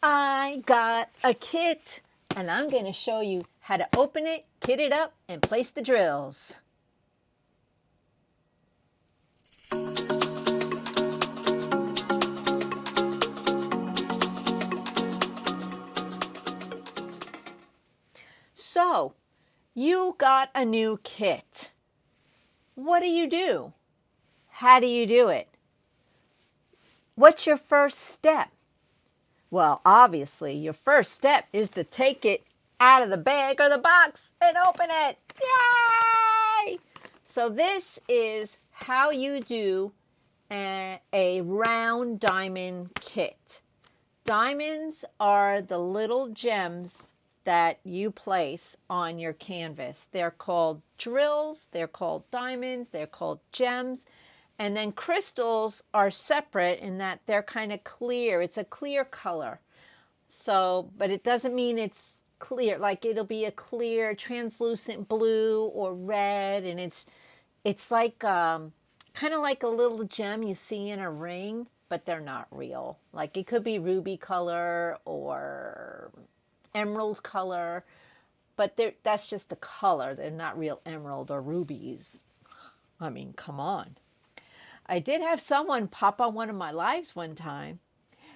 I got a kit, and I'm going to show you how to open it, kit it up, and place the drills. So, you got a new kit. What do? How do you do it? What's your first step? Well, obviously, your first step is to take it out of the bag or the box and open it. Yay! So this is how you do a round diamond kit. Diamonds are the little gems that you place on your canvas. They're called drills, they're called diamonds, they're called gems. And then crystals are separate in that they're kind of clear. It's a clear color. So, but it doesn't mean it's clear. Like it'll be a clear, translucent blue or red, and it's like kind of like a little gem you see in a ring, but they're not real. Like it could be ruby color or emerald color, but that's just the color. They're not real emerald or rubies. I mean, come on. I did have someone pop on one of my lives one time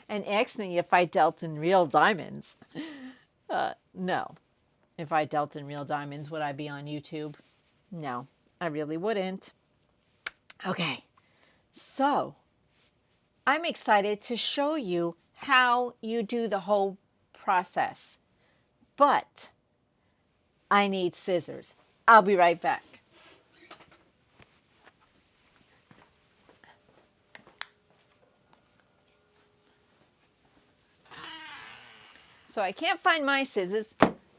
and asked me if I dealt in real diamonds. No. If I dealt in real diamonds, would I be on YouTube? No, I really wouldn't. Okay, so I'm excited to show you how you do the whole process, but I need scissors. I'll be right back. So I can't find my scissors,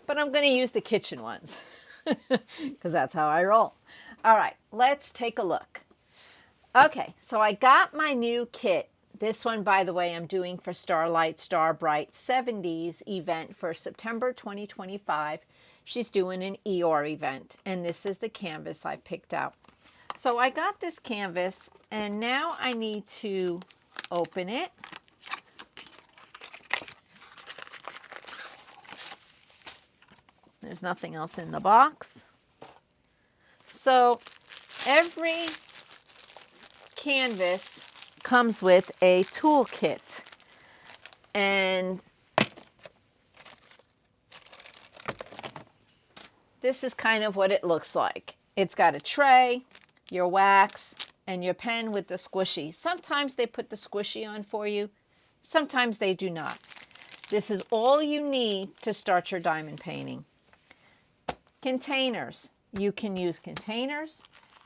but I'm going to use the kitchen ones because that's how I roll. All right, let's take a look. Okay, so I got my new kit. This one, by the way, I'm doing for Starlight Starbright 70s event for September 2025. She's doing an Eeyore event, and this is the canvas I picked out. So I got this canvas, and now I need to open it. There's nothing else in the box. So every canvas comes with a toolkit, and this is kind of what it looks like. It's got a tray, your wax, and your pen with the squishy. Sometimes they put the squishy on for you, sometimes they do not. This is all you need to start your diamond painting. Containers. You can use containers,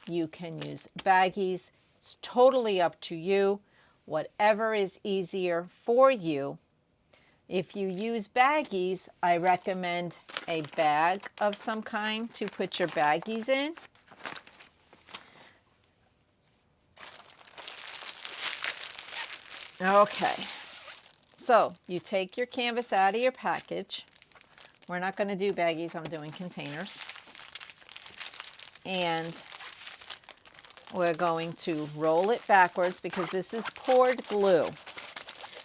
you can use baggies. It's totally up to you, whatever is easier for you. If you use baggies, I recommend a bag of some kind to put your baggies in. Okay, so you take your canvas out of your package. We're not going to do baggies, I'm doing containers. And we're going to roll it backwards because this is poured glue.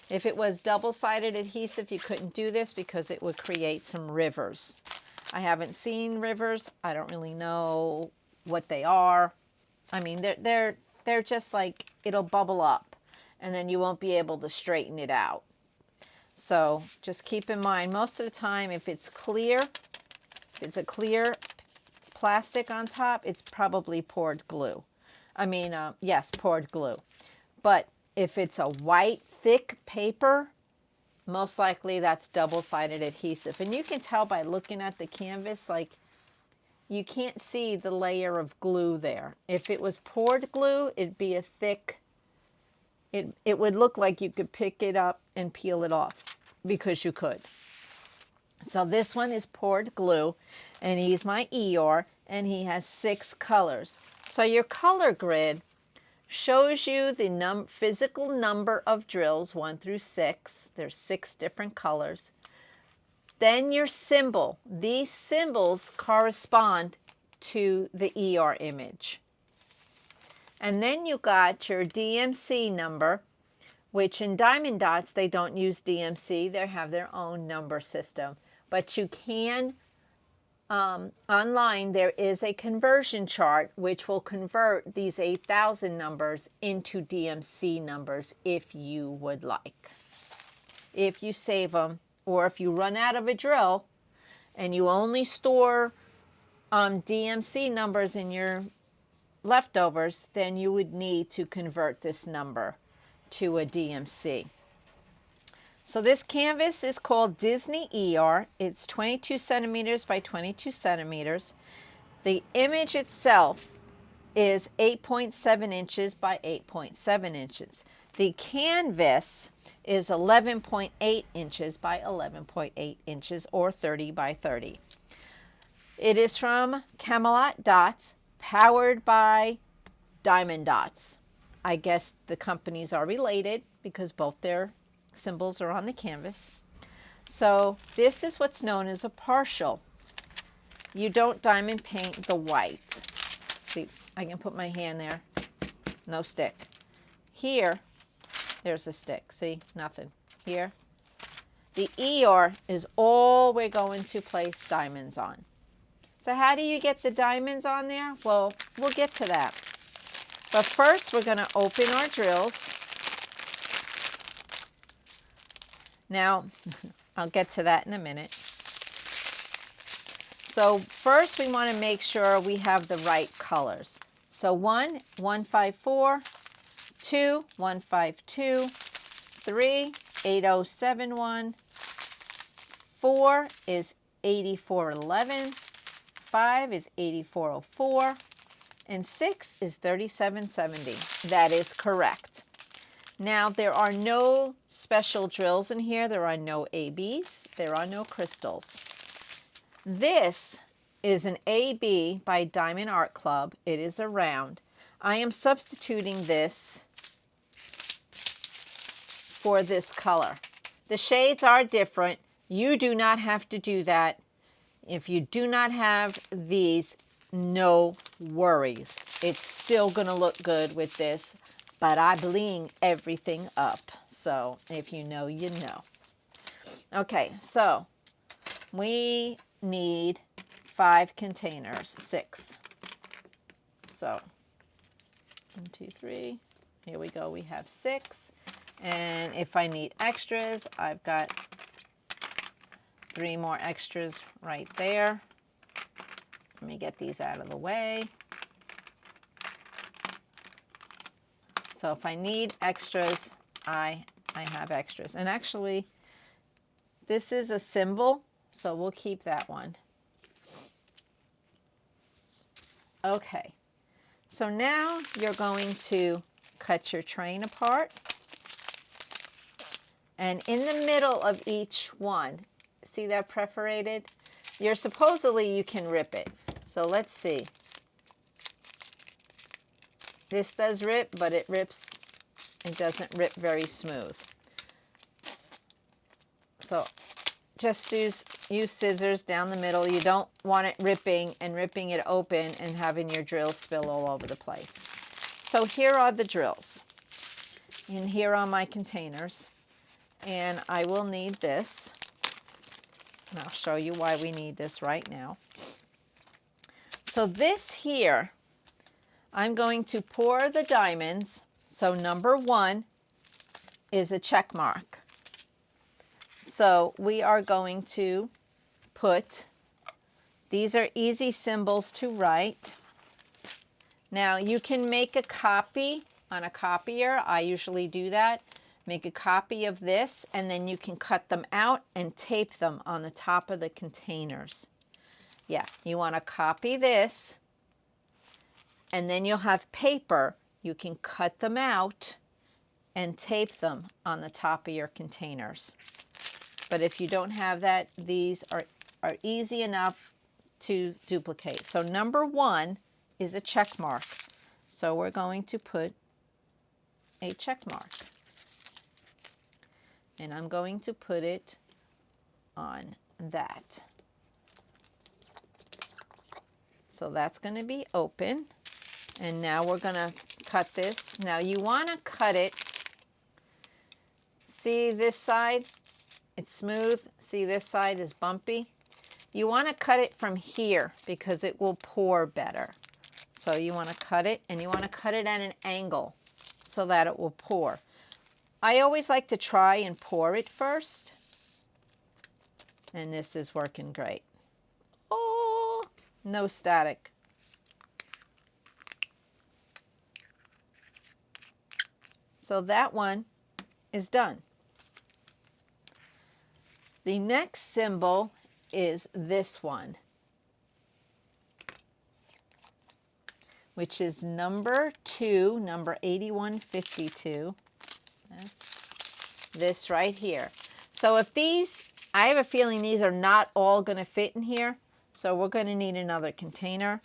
If it was double-sided adhesive, you couldn't do this because it would create some rivers. I haven't seen rivers. I don't really know what they are. I mean, they're just like, it'll bubble up and then you won't be able to straighten it out. So just keep in mind, most of the time, if it's clear, if it's a clear plastic on top, it's probably poured glue. I mean, yes, poured glue. But if it's a white, thick paper, most likely that's double-sided adhesive. And you can tell by looking at the canvas, like, you can't see the layer of glue there. If it was poured glue, it'd be a thick, it would look like you could pick it up and peel it off because you could. So this one is poured glue, and he's my Eeyore, and he has 6 colors. So your color grid shows you the physical number of drills, 1 through 6. There's 6 different colors. Then your symbol. These symbols correspond to the Eeyore image. And then you got your DMC number, which in Diamond Dots, they don't use DMC. They have their own number system. But you can, online, there is a conversion chart which will convert these 8,000 numbers into DMC numbers if you would like. If you save them, or if you run out of a drill and you only store DMC numbers in your leftovers, then you would need to convert this number to a DMC. So this canvas is called Disney Eeyore. It's 22 centimeters by 22 centimeters. The image itself is 8.7 inches by 8.7 inches. The canvas is 11.8 inches by 11.8 inches, or 30 by 30. It is from Camelot Dotz, powered by Diamond Dots. I guess the companies are related because both their symbols are on the canvas. So this is what's known as a partial. You don't diamond paint the white. See, I can put my hand there. No stick. Here, there's a stick. See, nothing. Here. The Eeyore is all we're going to place diamonds on. So how do you get the diamonds on there? Well, we'll get to that. But first, we're going to open our drills. Now, I'll get to that in a minute. So first, we want to make sure we have the right colors. So 1, 154, 2, 152, 3, 8071, 4 is 8411, 5 is 8404, and 6 is 3770. That is correct. Now, there are no special drills in here. There are no ABs. There are no crystals. This is an AB by Diamond Art Club. It is a round. I am substituting this for this color. The shades are different. You do not have to do that. If you do not have these, no worries. It's still going to look good with this. But I bling everything up. So if you know, you know. Okay, so we need 5 containers, 6. So 1, 2, 3. Here we go. We have 6. And if I need extras, I've got 3 more extras right there. Let me get these out of the way. So if I need extras, I have extras. And actually, this is a symbol, so we'll keep that one. Okay, so now you're going to cut your train apart. And in the middle of each one, see that perforated? Supposedly you can rip it. So let's see. This does rip, but it doesn't rip very smooth. So just use scissors down the middle. You don't want it ripping it open and having your drills spill all over the place. So here are the drills. And here are my containers. And I will need this. And I'll show you why we need this right now. So this here, I'm going to pour the diamonds. So number 1 is a check mark. So we are going to put, these are easy symbols to write. Now you can make a copy on a copier. I usually do that. Make a copy of this, and then you can cut them out and tape them on the top of the containers. Yeah, you want to copy this. And then you'll have paper. You can cut them out and tape them on the top of your containers. But if you don't have that, these are easy enough to duplicate. So number 1 is a check mark. So we're going to put a check mark. And I'm going to put it on that. So that's going to be open. And now we're going to cut this. Now you want to cut it See this side? It's smooth. See this side is bumpy. You want to cut it from here because it will pour better. So you want to cut it, and you want to cut it at an angle so that it will pour. I always like to try and pour it first. And this is working great. Oh, no static. So that one is done. The next symbol is this one, which is number 2, number 8152. That's this right here. So if these, I have a feeling these are not all going to fit in here, so we're going to need another container.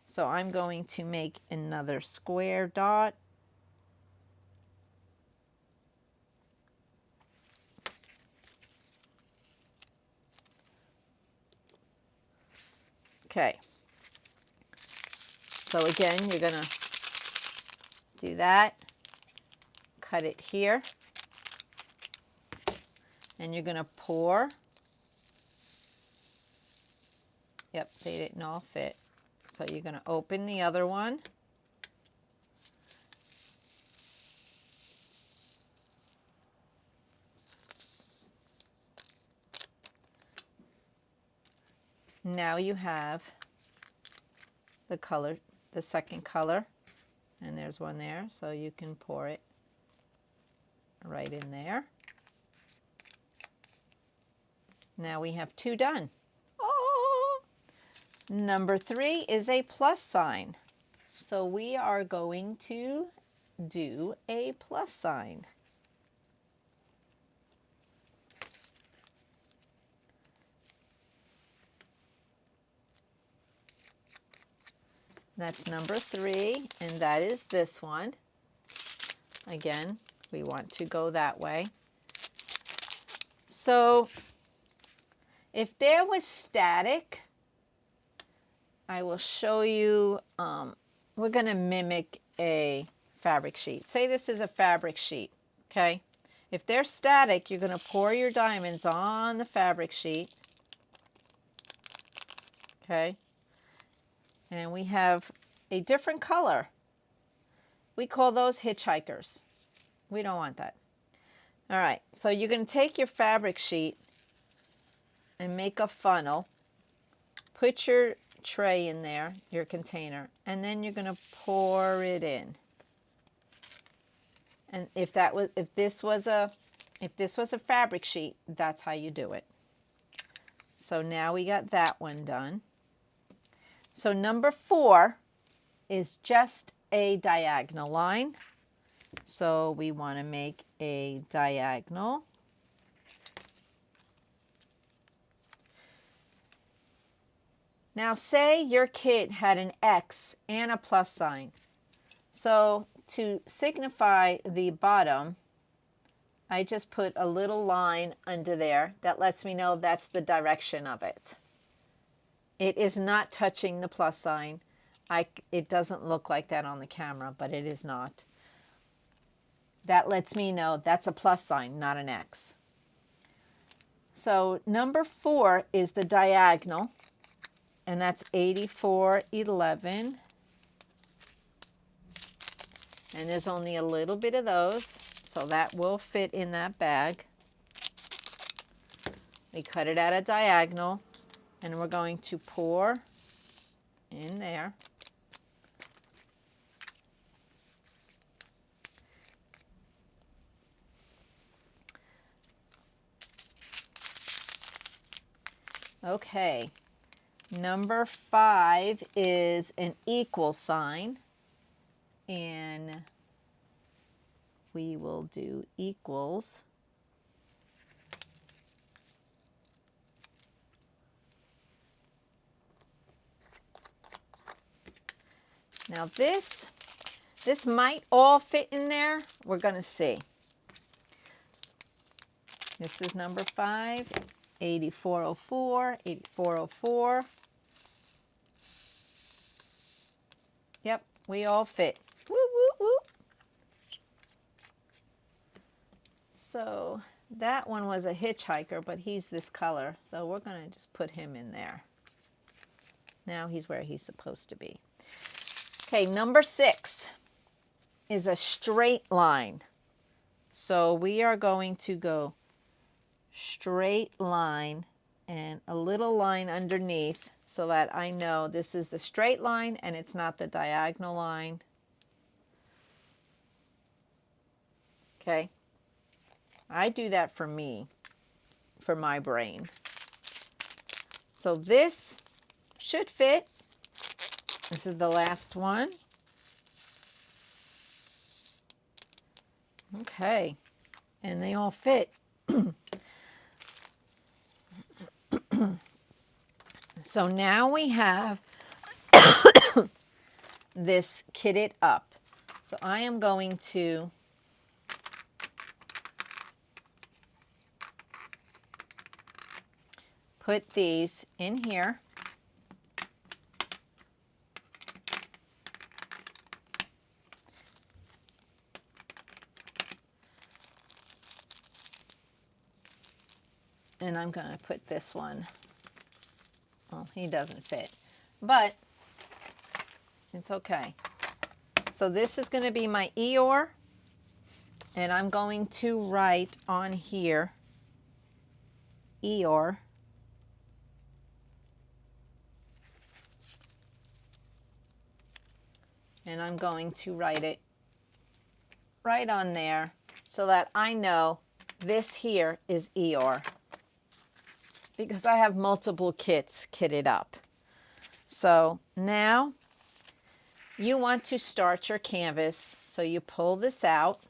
So I'm going to make another square dot. Okay. So again, you're going to do that, cut it here, and you're going to pour. Yep, they didn't all fit. So you're going to open the other one. Now you have the color, the second color, and there's one there, so you can pour it right in there. Now we have 2 done. Oh! Number 3 is a plus sign. So we are going to do a plus sign. That's number 3, and that is this one. Again, we want to go that way. So if there was static, I will show you, we're going to mimic a fabric sheet. Say this is a fabric sheet, okay? If they're static, you're going to pour your diamonds on the fabric sheet, okay? And we have a different color. We call those hitchhikers. We don't want that. All right, so you're going to take your fabric sheet and make a funnel. Put your tray in there, your container, and then you're going to pour it in. And if this was a fabric sheet, that's how you do it. So now we got that one done. So number 4 is just a diagonal line. So we want to make a diagonal. Now say your kit had an X and a plus sign. So to signify the bottom, I just put a little line under there that lets me know that's the direction of it. It is not touching the plus sign. It doesn't look like that on the camera, but it is not. That lets me know that's a plus sign, not an X. So number 4 is the diagonal, and that's 8411. And there's only a little bit of those, so that will fit in that bag. We cut it at a diagonal, and we're going to pour in there. Okay, number 5 is an equal sign, and we will do equals. Now this might all fit in there. We're going to see. This is number 5. 8404, 8404. Yep, we all fit. Woo, woo, woo. So that one was a hitchhiker, but he's this color. So we're going to just put him in there. Now he's where he's supposed to be. Okay, number 6 is a straight line. So we are going to go straight line and a little line underneath so that I know this is the straight line and it's not the diagonal line. Okay. I do that for me, for my brain. So this should fit. This is the last one. Okay. And they all fit. So now we have this kitted up. So I am going to put these in here. And I'm going to put this one. Well, he doesn't fit, but it's okay. So this is going to be my Eeyore, and I'm going to write on here, Eeyore. And I'm going to write it right on there so that I know this here is Eeyore, because I have multiple kits kitted up. So now you want to start your canvas. So you pull this out,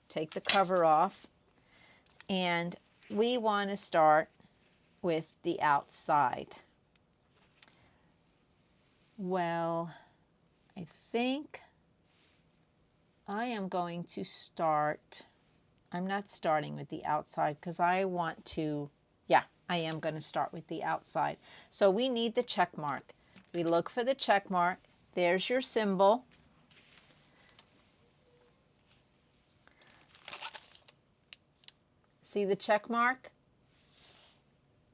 take the cover off, and we want to start with the outside. Well, I think I am going to start, I'm not starting with the outside because I want to, yeah, I am going to start with the outside. So we need the check mark. We look for the check mark. There's your symbol. See the check mark?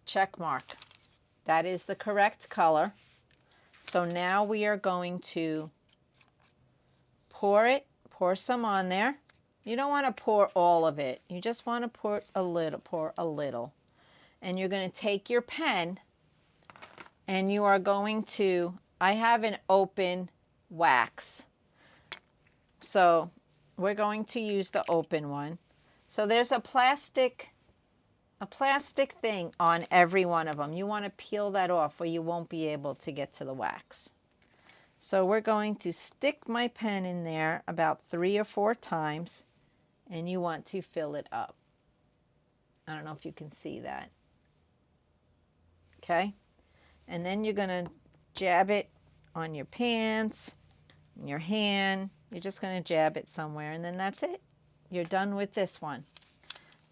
Check mark. That is the correct color. So now we are going to pour some on there. You don't want to pour all of it. You just want to pour a little. And you're going to take your pen and you are going to, I have an open wax. So we're going to use the open one. So there's a plastic thing on every one of them. You want to peel that off or you won't be able to get to the wax. So we're going to stick my pen in there about 3 or 4 times, and you want to fill it up. I don't know if you can see that. Okay? And then you're going to jab it on your pants, in your hand. You're just going to jab it somewhere, and then that's it. You're done with this one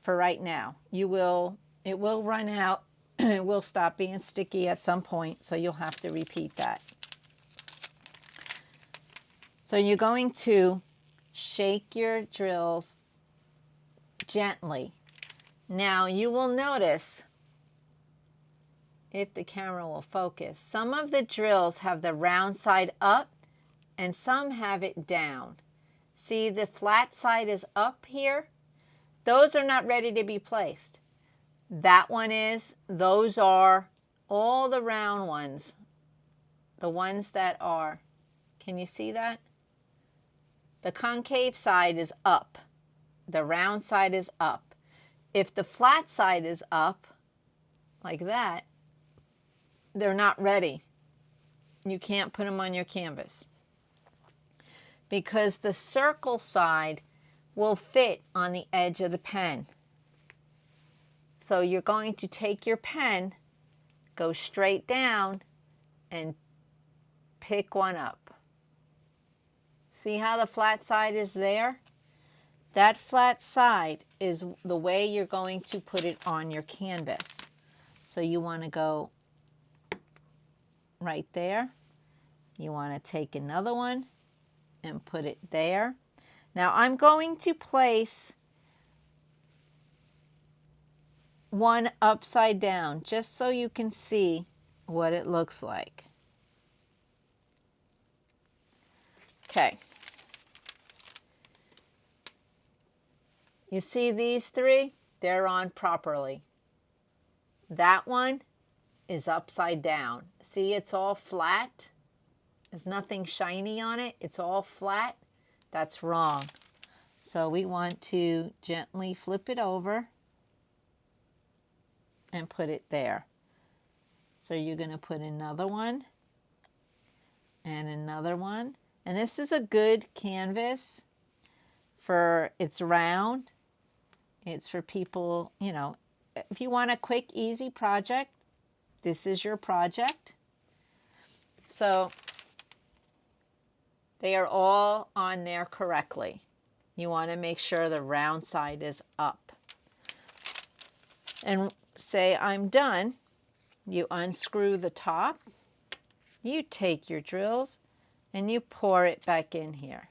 for right now. It will run out. It will stop being sticky at some point, so you'll have to repeat that. So you're going to shake your drills gently. Now you will notice, if the camera will focus, some of the drills have the round side up and some have it down. See, the flat side is up here. Those are not ready to be placed. That one is. Those are all the round ones. The ones that are, can you see that? The concave side is up. The round side is up. If the flat side is up, like that, they're not ready. You can't put them on your canvas, because the circle side will fit on the edge of the pen. So you're going to take your pen, go straight down, and pick one up. See how the flat side is there? That flat side is the way you're going to put it on your canvas. So you want to go right there. You want to take another one and put it there. Now I'm going to place one upside down just so you can see what it looks like. Okay. You see these three? They're on properly. That one is upside down. See, it's all flat. There's nothing shiny on it. It's all flat. That's wrong. So we want to gently flip it over and put it there. So you're going to put another one and another one. And this is a good canvas for, it's round. It's for people, you know, if you want a quick, easy project, this is your project. So they are all on there correctly. You want to make sure the round side is up. And say, I'm done. You unscrew the top. You take your drills and you pour it back in here.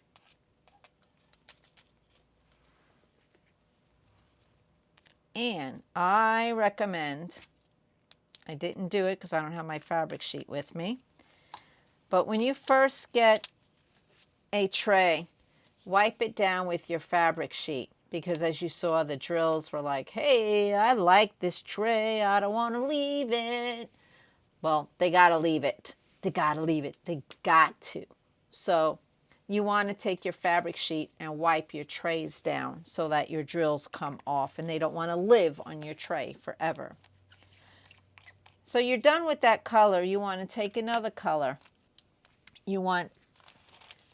And I recommend, I didn't do it because I don't have my fabric sheet with me, but when you first get a tray, wipe it down with your fabric sheet, because as you saw, the drills were like, hey, I like this tray, I don't want to leave it. Well, they got to leave it. They got to leave it. They got to. So you want to take your fabric sheet and wipe your trays down so that your drills come off and they don't want to live on your tray forever. So you're done with that color. You want to take another color. You want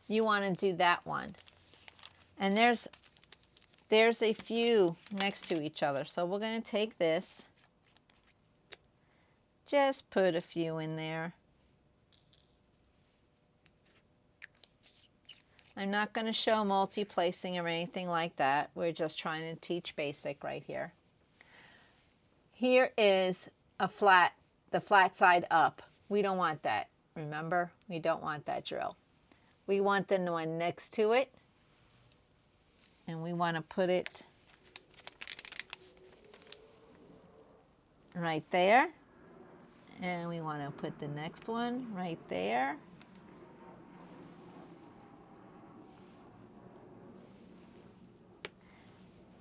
to do that one. And there's a few next to each other. So we're going to take this. Just put a few in there. I'm not going to show multi-placing or anything like that. We're just trying to teach basic right here. Here is a flat, the flat side up. We don't want that. Remember, we don't want that drill. We want the one next to it. And we want to put it right there. And we want to put the next one right there.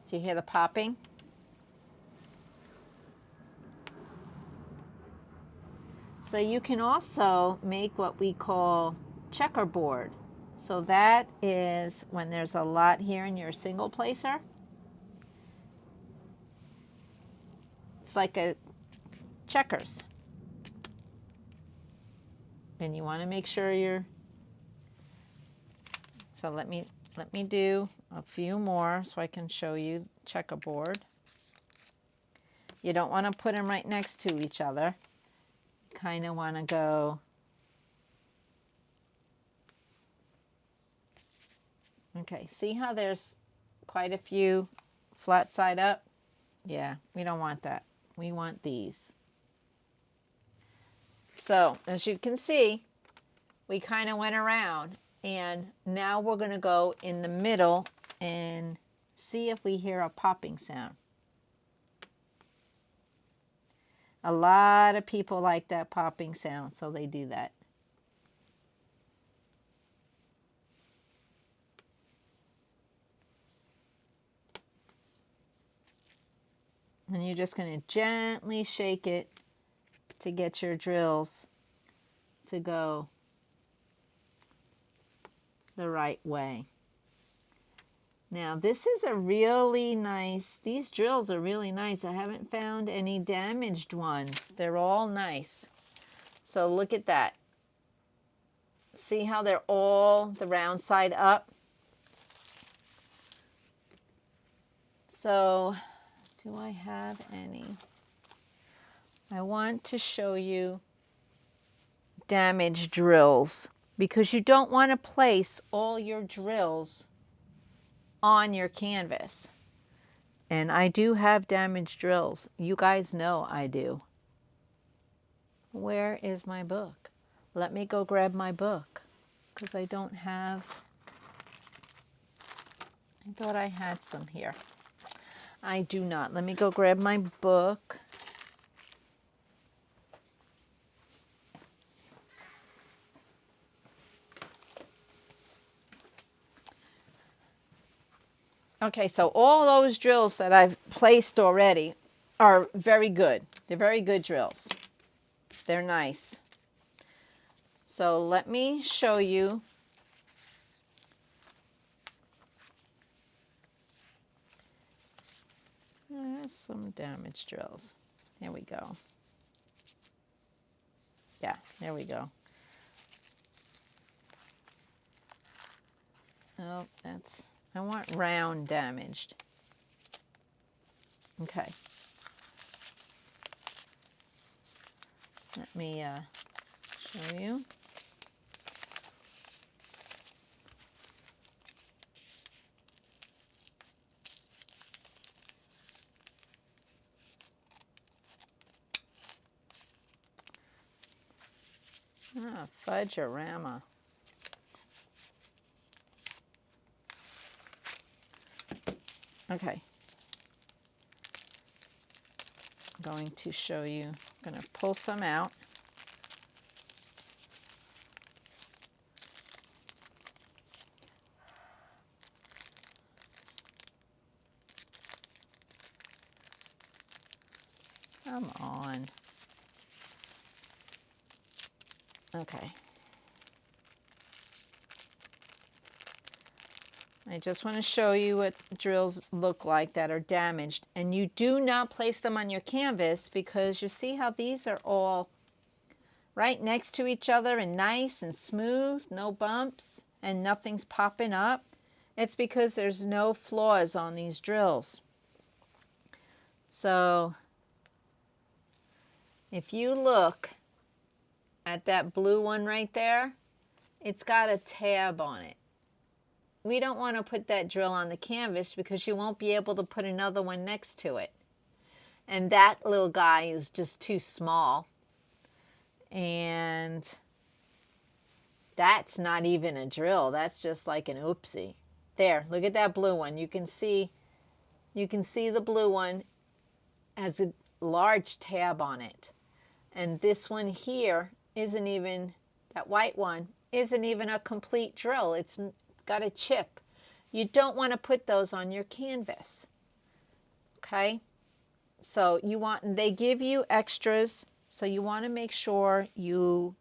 Do you hear the popping? So you can also make what we call checkerboard. So that is when there's a lot here in your single placer. It's like a checkers. And you want to make sure you're, so let me do a few more so I can show you checkerboard. You don't want to put them right next to each other. You kind of want to go okay, see how there's quite a few flat side up? Yeah, we don't want that. We want these. So as you can see, we kind of went around, and now we're going to go in the middle and see if we hear a popping sound. A lot of people like that popping sound, so they do that. And you're just going to gently shake it to get your drills to go the right way. Now this is a really nice, these drills are really nice. I haven't found any damaged ones. They're all nice. So look at that. See how they're all the round side up? So do I have any? I want to show you damaged drills, because you don't want to place all your drills on your canvas. And I do have damaged drills. You guys know I do. Where is my book? Let me go grab my book, because I don't have, I thought I had some here. I do not. Let me go grab my book. Okay, so all those drills that I've placed already are very good. They're very good drills. They're nice. So let me show you. There's some damaged drills. There we go. Yeah, there we go. Oh, I want round damaged. Okay. Let me show you. Ah, fudge-a-rama. Okay. I'm going to show you. I'm going to pull some out. Come on. Okay. I just want to show you what drills look like that are damaged. And you do not place them on your canvas because you see how these are all right next to each other and nice and smooth, no bumps, and nothing's popping up. It's because there's no flaws on these drills. So if you look at that blue one right there, it's got a tab on it. We don't want to put that drill on the canvas because you won't be able to put another one next to it. And that little guy is just too small. And that's not even a drill. That's just like an oopsie. There, look at that blue one. You can see the blue one has a large tab on it. And this one here isn't even, that white one, isn't even a complete drill. It's got a chip. You don't want to put those on your canvas. Okay? So they give you extras, so you want to make sure you're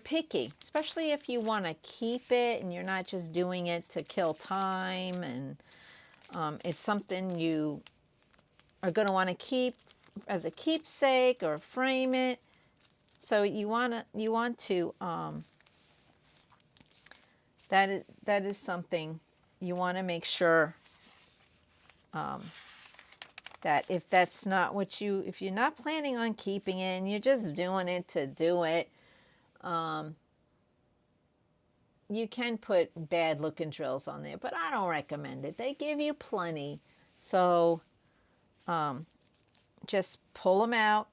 picky, especially if you want to keep it and you're not just doing it to kill time, and it's something you are going to want to keep as a keepsake or frame it. So you want to that is something you want to make sure that if that's not what if you're not planning on keeping it and you're just doing it to do it, you can put bad looking drills on there, but I don't recommend it. They give you plenty. So just pull them out.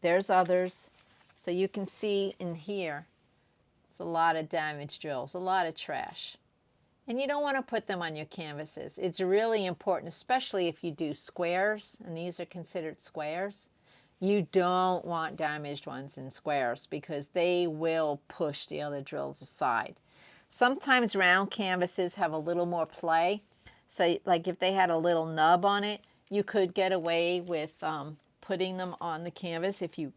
There's others. So you can see in here, there's a lot of damaged drills, a lot of trash. And you don't want to put them on your canvases. It's really important, especially if you do squares, and these are considered squares. You don't want damaged ones in squares because they will push the other drills aside. Sometimes round canvases have a little more play. So like if they had a little nub on it, you could get away with putting them on the canvas if you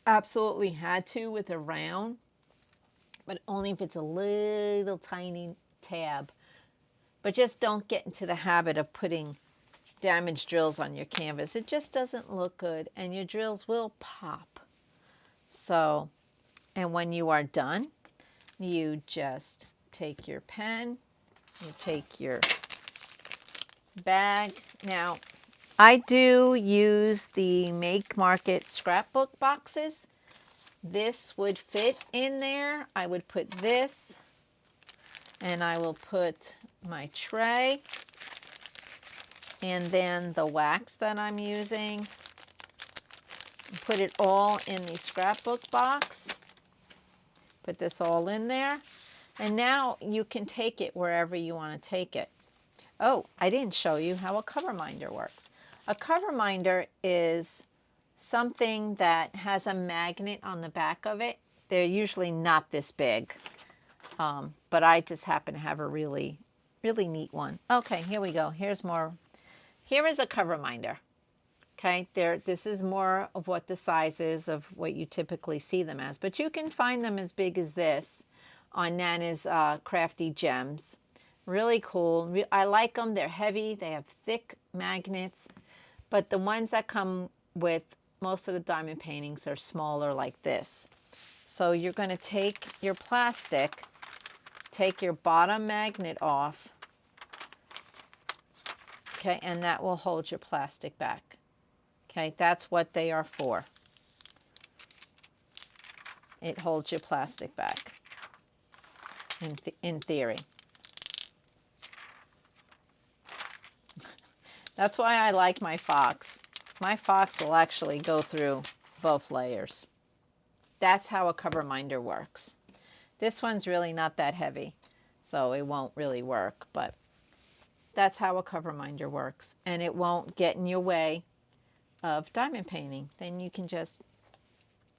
absolutely had to with a round, but only if it's a little tiny tab. But just don't get into the habit of putting damaged drills on your canvas. It just doesn't look good and your drills will pop. So, and when you are done, you just take your pen, you take your bag. Now, I do use the Make Market scrapbook boxes. This would fit in there. I would put this, and I will put my tray, and then the wax that I'm using. Put it all in the scrapbook box. Put this all in there. And now you can take it wherever you want to take it. Oh, I didn't show you how a cover minder works. A cover minder is something that has a magnet on the back of it. They're usually not this big, but I just happen to have a really, really neat one. Okay, here we go. Here's more. Here is a cover minder. Okay, this is more of what the size is of what you typically see them as, but you can find them as big as this on Nana's Crafty Gems. Really cool. I like them. They're heavy. They have thick magnets, but the ones that come with most of the diamond paintings are smaller like this. So you're going to take your plastic, take your bottom magnet off, okay, and that will hold your plastic back. Okay, that's what they are for. It holds your plastic back, in theory. That's why I like my Fox. My Fox will actually go through both layers. That's how a cover minder works. This one's really not that heavy, so it won't really work, but that's how a cover minder works. And it won't get in your way of diamond painting. Then you can just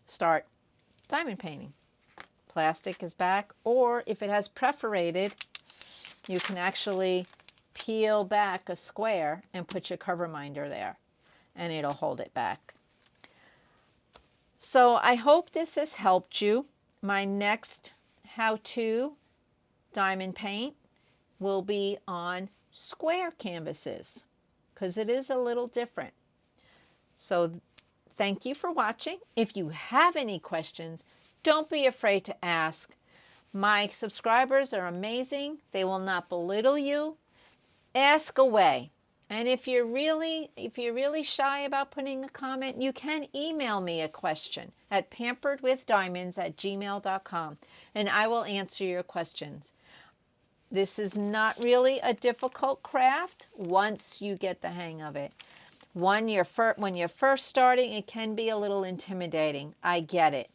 start diamond painting. Plastic is back, or if it has perforated, you can actually peel back a square and put your cover minder there, and it'll hold it back. So I hope this has helped you. My next how-to diamond paint will be on square canvases, because it is a little different. So thank you for watching. If you have any questions, don't be afraid to ask. My subscribers are amazing. They will not belittle you. Ask away. And if you're really shy about putting a comment, you can email me a question at pamperedwithdiamonds@gmail.com, and I will answer your questions. This is not really a difficult craft once you get the hang of it. When you're first starting, it can be a little intimidating. I get it.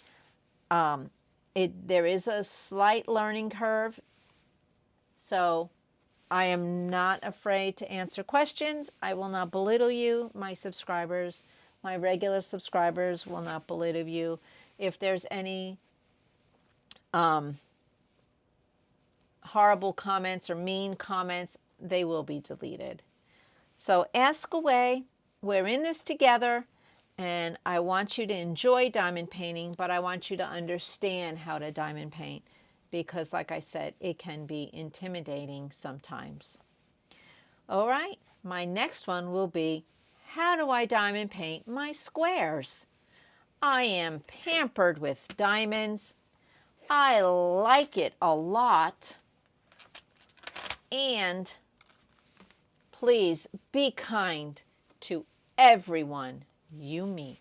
There is a slight learning curve, so I am not afraid to answer questions. I will not belittle you. My subscribers, my regular subscribers will not belittle you. If there's any horrible comments or mean comments, they will be deleted. So ask away. We're in this together, and I want you to enjoy diamond painting, but I want you to understand how to diamond paint, because like I said, it can be intimidating sometimes. All right, my next one will be, how do I diamond paint my squares? I am pampered with diamonds. I like it a lot. And please be kind to everyone you meet.